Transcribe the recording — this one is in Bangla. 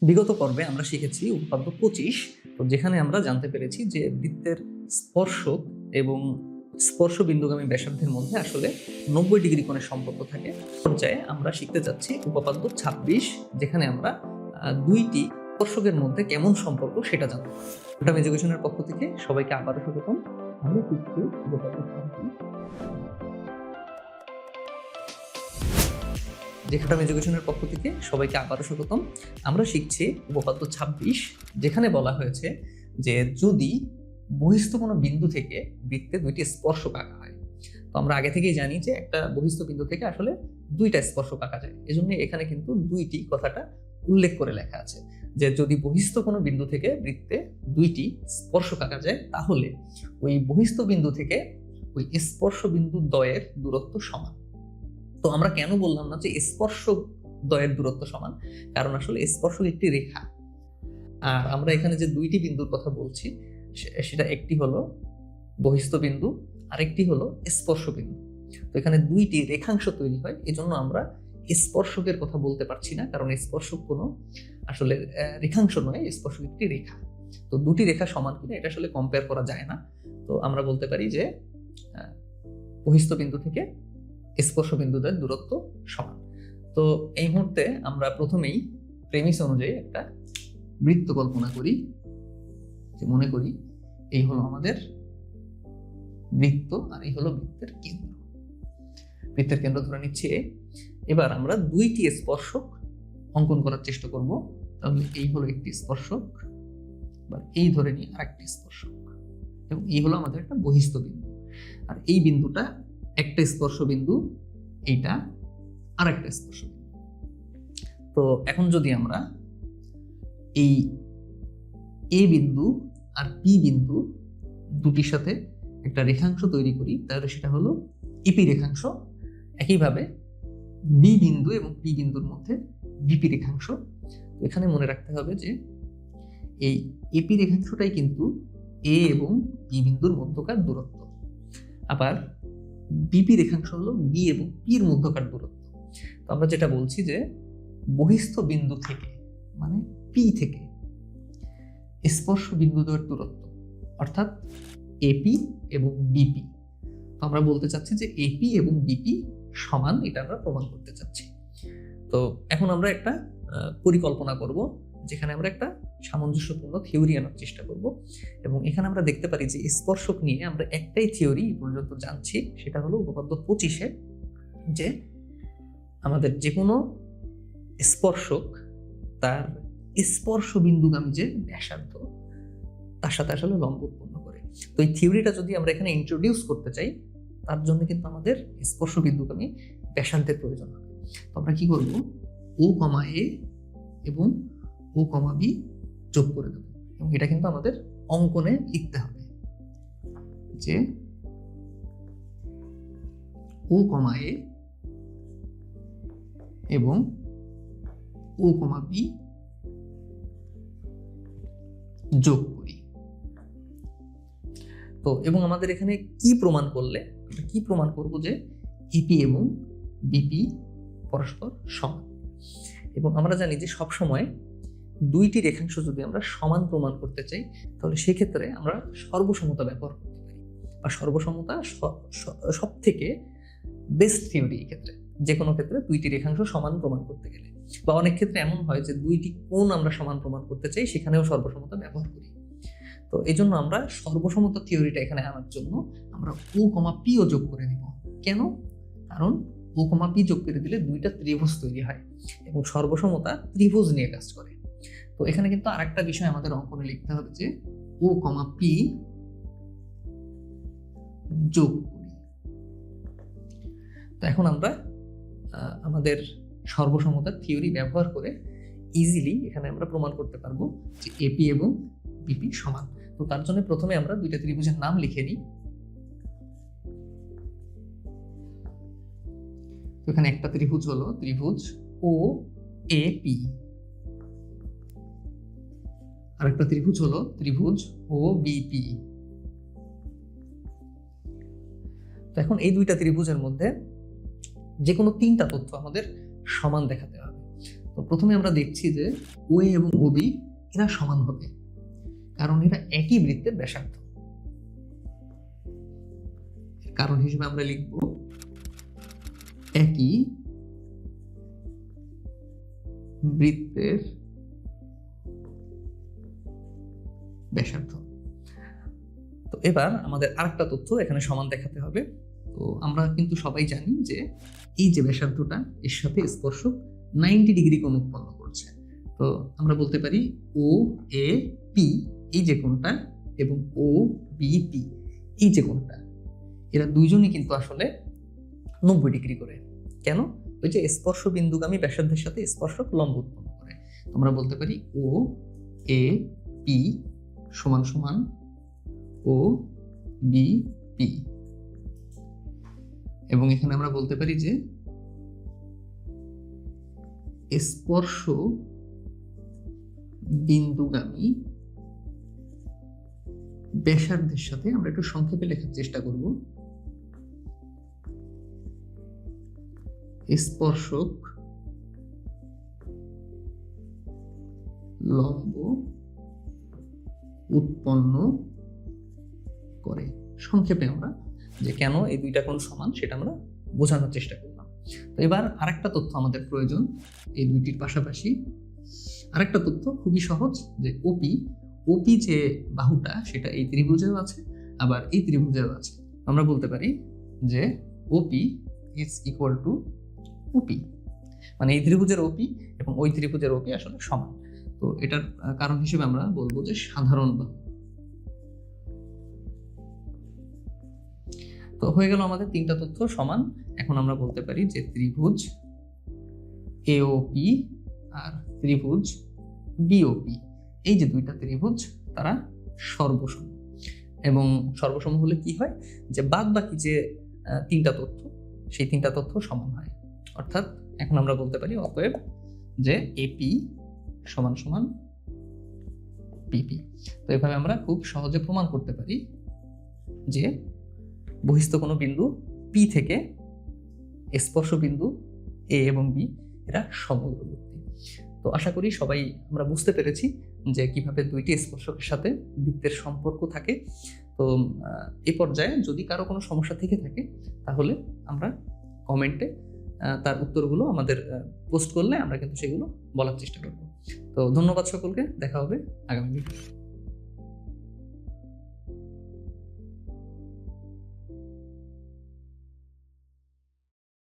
বিগত পর্বে আমরা শিখেছি উপপাদ্য 25, তো যেখানে আমরা জানতে পেরেছি যে বৃত্তের স্পর্শক এবং স্পর্শ বিন্দুগামী ব্যাসার্ধের মধ্যে আসলে 90 ডিগ্রি কোণের সম্পর্ক থাকে। পর্যায়ে আমরা শিখতে যাচ্ছি উপপাদ্য 26, যেখানে আমরা দুইটি স্পর্শকের মধ্যে কেমন সম্পর্ক সেটা জানবো। ওটা এডুকেশনের পক্ষ থেকে সবাইকে আবারও স্বাগতম। আমরা শিখছি উপপাদ্য 26। যেখানে এডুকেশনের পক্ষ থেকে সবাইকে আবারও স্বাগতম। আমরা শিখছি উপপাদ্য 26, যেখানে বলা হয়েছে যে যদি বহিস্থ কোনো বিন্দু থেকে বৃত্তে দুইটি স্পর্শক আঁকা হয়, তো আমরা আগে থেকেই জানি যে একটা বহিস্থ বিন্দু থেকে আসলে দুইটা স্পর্শক আঁকা যায়। এজন্য এখানে কিন্তু দুইটি কথাটা উল্লেখ করে লেখা আছে যে যদি বহিস্থ কোনো বিন্দু থেকে বৃত্তে দুইটি স্পর্শক আঁকা যায়, তাহলে ওই বহিস্থ বিন্দু থেকে ওই স্পর্শ বিন্দু দ্বয়ের দূরত্ব সমান। তো আমরা কেন বললাম না যে স্পর্শক দ্বয়ের দূরত্ব সমান? কারণ আসলে স্পর্শক একটি রেখা, আর আমরা এখানে যে দুইটি বিন্দুর কথা বলছি সেটা একটি হলো বহিস্থ বিন্দু, আরেকটি হলো স্পর্শ বিন্দু। তো এখানে দুইটি রেখাংশ তৈরি হয়, এজন্য আমরা স্পর্শকের কথা বলতে পারছি না, কারণ স্পর্শক কোনো আসলে রেখাংশ নয়, স্পর্শক একটি রেখা। তো দুটি রেখা সমান কিনা এটা আসলে কম্পেয়ার করা যায় না। তো আমরা বলতে পারি যে বহিস্থ বিন্দু থেকে স্পর্শ বিন্দুদের দূরত্ব সমান। তো এই মুহূর্তে আমরা প্রথমেই প্রেমিস অনুযায়ী একটা বৃত্ত কল্পনা করি, যে মনে করি এই হলো আমাদের বৃত্ত আর এই হলো বৃত্তের কেন্দ্র। বৃত্তের কেন্দ্র ধরে নিচ্ছে। এবার আমরা দুইটি স্পর্শক অঙ্কন করার চেষ্টা করব। তাহলে এই হলো একটি স্পর্শক, বা এই ধরে নিই আরেকটি স্পর্শক, এবং এই হলো আমাদের একটা বহিস্থ বিন্দু। আর এই বিন্দুটা একটা স্পর্শ বিন্দু, এইটা আরেকটা স্পর্শ বিন্দু। তো এখন যদি আমরা এই এ বিন্দু আর পি বিন্দু দুটির সাথে একটা রেখাংশ তৈরি করি, তাহলে সেটা হলো ইপি রেখাংশ। একইভাবে বি বিন্দু এবং পি বিন্দুর মধ্যে বিপি রেখাংশ। এখানে মনে রাখতে হবে যে এই এপি রেখাংশটাই কিন্তু এ এবং বি বিন্দুর মধ্যকার দূরত্ব, আবার বিপি রেখাংশ হলো বি এবং পির মধ্যকার দূরত্ব। তো আমরা যেটা বলছি যে বহিস্থ বিন্দু থেকে, মানে পি থেকে স্পর্শ বিন্দুদ্বয়ের দূরত্ব, অর্থাৎ এপি এবং বিপি। তো আমরা বলতে চাচ্ছি যে এপি এবং বিপি সমান, এটা আমরা প্রমাণ করতে চাচ্ছি। তো এখন আমরা একটা পরিকল্পনা করব, যেখানে আমরা একটা সামঞ্জস্যপূর্ণ থিওরি আনার চেষ্টা করব। এবং এখানে আমরা দেখতে পারি যে স্পর্শক নিয়ে আমরা একটাই থিওরি পর্যন্ত জানছি, সেটা হলো উপপাদ্য 25-এ, যে আমাদের যে কোনো স্পর্শক তার স্পর্শ বিন্দুগামী যে ব্যাসার্ধ তার সাথে আসলে লম্ব উৎপন্ন করে। তো এই থিওরিটা যদি আমরা এখানে ইন্ট্রোডিউস করতে চাই, তার জন্য কিন্তু আমাদের স্পর্শ বিন্দুগামী ব্যাসার্ধের প্রয়োজন হবে। তো আমরা কি করব, ও কমা এ এবং ও কমা বি যোগ করে দেব, এবং এটা কিন্তু আমাদের অঙ্কনে লিখতে হবে যে ও কমা এ এবং ও কমা বি যোগ করি। তো এবং আমাদের এখানে কি প্রমাণ করলে, কি প্রমাণ করব যে ইপি এবং বিপি পরস্পর সমান। এবং আমরা জানি যে সব সময় দুইটি রেখাংশ যদি আমরা সমান প্রমাণ করতে চাই, তাহলে সেক্ষেত্রে আমরা সর্বসমতা ব্যবহার করতে পারি, বা সর্বসমতা সব থেকে বেস্ট থিওরি এই ক্ষেত্রে, যে কোনো ক্ষেত্রে দুইটি রেখাংশ সমান প্রমাণ করতে গেলে। বা অনেক ক্ষেত্রে এমন হয় যে দুইটি কোণ আমরা সমান প্রমাণ করতে চাই, সেখানেও সর্বসমতা ব্যবহার করি। তো এই জন্য আমরা সর্বসমতা থিওরিটা এখানে আনার জন্য আমরা ও কমা পিও যোগ করে দিব। কেন? কারণ ও কমা পি যোগ করে দিলে দুইটা ত্রিভুজ তৈরি হয়, এবং সর্বসমতা ত্রিভুজ নিয়ে কাজ করে। তো এখানে কিন্তু আরেকটা বিষয় আমাদের অঙ্কনে লিখতে হবে যে ও কমা পি যোগ করি। তো এখন আমরা আমাদের সর্বসমতার থিওরি ব্যবহার করে ইজিলি এখানে আমরা প্রমাণ করতে পারবো যে এপি এবং বিপি সমান। তো তার জন্য প্রথমে আমরা দুইটা ত্রিভুজের নাম লিখে নিই। এখানে একটা ত্রিভুজ হলো ত্রিভুজ ও এ পি, আর একটা ত্রিভুজ হলো ত্রিভুজ ও বিপি। তো এখন এই দুইটা ত্রিভুজের মধ্যে যে কোনো তিনটা তথ্য আমাদের সমান দেখাতে হবে। তো তো প্রথমে আমরা দেখছি যে ও এ এবং ও বি এরা সমান হবে, কারণ এরা একই বৃত্তের ব্যাসার্ধ। কারণ হিসেবে আমরা লিখব একই বৃত্তের ব্যাসার্ধ। তো এবার আমাদের আরেকটা তথ্য এখানে সমান দেখাতে হবে। তো আমরা কিন্তু সবাই জানি যে এই যে ব্যাসার্ধটা এর সাথে স্পর্শক 90 ডিগ্রি কোণ উৎপন্ন করছে। তো আমরা বলতে পারি ও এ পি এই যে কোণটা এবং ও বি পি এই যে কোণটা, এরা দুইজনই কিন্তু আসলে 90 ডিগ্রি করে। কেন? ওই যে স্পর্শ বিন্দুগামী ব্যাসার্ধের সাথে স্পর্শক লম্ব উৎপন্ন করে। আমরা বলতে পারি ও এ পি সমান সমান ও বি পি, এবং এখানে আমরা বলতে পারি যে স্পর্শ বিন্দুগামী ব্যাসার্ধের সাথে, আমরা একটু সংক্ষেপে লেখার চেষ্টা করব, স্পর্শক লম্ব উৎপন্ন করে। সংক্ষেপে আমরা যে কেন এই দুইটা কোণ সমান সেটা আমরা বোঝানোর চেষ্টা করলাম। তো এবার আরেকটা তথ্য আমাদের প্রয়োজন এই দুইটির পাশাপাশি। আরেকটা তথ্য খুবই সহজ, যে ওপি ওপি যে বাহুটা সেটা এই ত্রিভুজেও আছে আবার এই ত্রিভুজেও আছে। আমরা বলতে পারি যে ওপি ইজ ইকুয়াল টু ওপি, মানে এই ত্রিভুজের ওপি এবং ওই ত্রিভুজের ওপি আসলে সমান। তো এটার কারণ হিসেবে আমরা বলবো যে সাধারণ বাহু। তো হয়ে গেল আমাদের তিনটা তথ্য সমান। এখন আমরা বলতে পারি যে ত্রিভুজ এওপি আর ত্রিভুজ বিওপি এই যে দুইটা ত্রিভুজ তারা সর্বসম, এবং সর্বসম হলে কি হয় যে বাদ বাকি যে তিনটা তথ্য সেই তিনটা তথ্য সমান হয়। অর্থাৎ এখন আমরা বলতে পারি অতএব যে এপি সমান সমান পিপি। তো এভাবে আমরা খুব সহজে প্রমাণ করতে পারি যে বহিস্থ কোনো বিন্দু পি থেকে স্পর্শ বিন্দু এ এবং বি এরা সমদূরবর্তী। তো আশা করি সবাই আমরা বুঝতে পেরেছি যে কিভাবে দুইটি স্পর্শকের সাথে বৃত্তের সম্পর্ক থাকে। তো এই পর্যায়ে যদি কারো কোনো সমস্যা থেকে থাকে তাহলে আমরা কমেন্টে তার উত্তরগুলো আমাদের পোস্ট করলে আমরা কিন্তু সেগুলো বলার চেষ্টা করব। তো ধন্যবাদ সকলকে, দেখা হবে আগামী ভিডিও।